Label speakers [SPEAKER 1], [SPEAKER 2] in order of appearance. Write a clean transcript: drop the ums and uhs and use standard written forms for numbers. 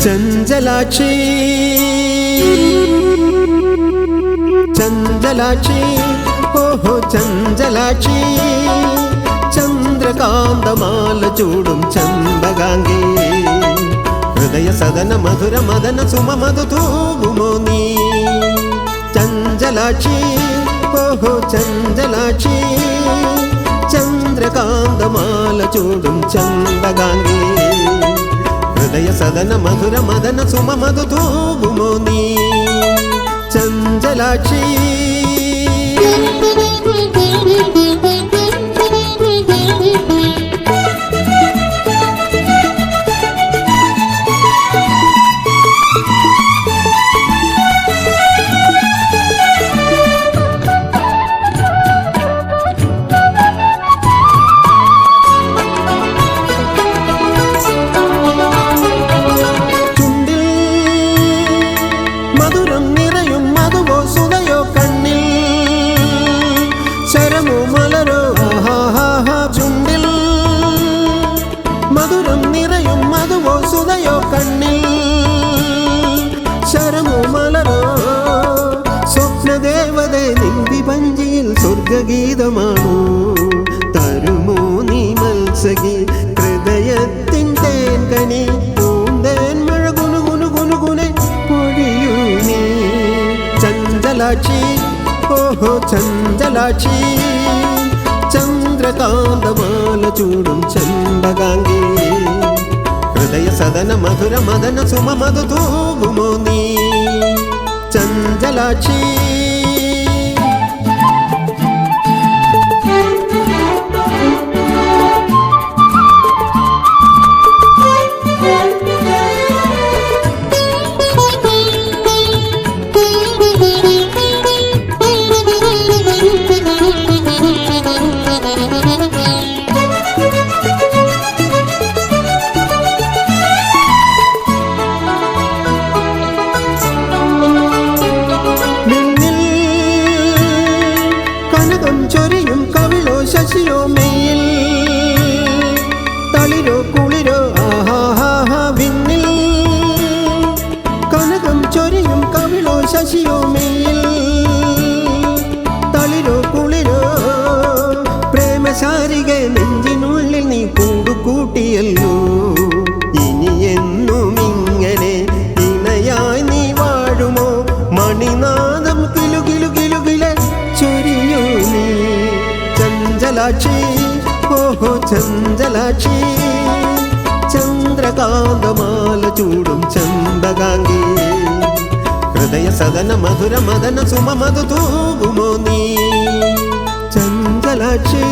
[SPEAKER 1] ചഞ്ചലാക്ഷി ചഞ്ചലാക്ഷി ഓഹോ ചഞ്ചലാക്ഷി ചന്ദ്രകാന്തമാല ചൂടും ചമ്പകാംഗി ഹൃദയ സദന മധുര മദന സുമമധു തൂകുമോ നീ ചഞ്ചലാക്ഷി ഓഹോ ചഞ്ചലാക്ഷി ചന്ദ്രകാന്തമാല ചൂടും ചമ്പകാംഗി ഹൃദയ സദന മധുര മദന സുമമധു തൂകുമോ നീ ചഞ്ചലാക്ഷി സ്വർഗഗീതമാണോ തരുമോ നീ മത്സകി ഹൃദയത്തിൻ തേൻകനി പൂന്തേൻ മഴ ഗുനുഗുനുഗുനുഗുനെ പൊഴിയൂ നീ ചഞ്ചലാക്ഷി ഓഹോ ചഞ്ചലാക്ഷി ചന്ദ്രകാന്തമാല ചൂടും ചമ്പകാംഗി ഹൃദയ സദന മധുര മദന സുമമധു തൂകുമോ നീ ചഞ്ചലാക്ഷി ചൊരിയും കവിളോ ശശിയോ മെയിൽ തളിരോ കുളിരോ ആഹാ വിണ്ണിൽ കനകം ചൊരിയും കവിളോ ശശിയോ മെയിൽ തളിരോ കുളിരോ പ്രേമശാരികെ നെഞ്ചിനുള്ളിൽ നീ കൂടുകൂട്ടിയല്ലോ ഇനി എന്നും ഇങ്ങനെ ഇണയായി നീ വാഴുമോ മണിനാദം കിലുകിലു കിലുകിലെ ചൊരിയൂ നീ ചഞ്ചലാക്ഷി ഓഹോ ചഞ്ചലാക്ഷി ചന്ദ്രകാന്തമാല ചൂടും ചമ്പകാംഗി ഹൃദയ സദന മധുര മദന സുമമധു തൂകുമോ നീ ചഞ്ചലാക്ഷി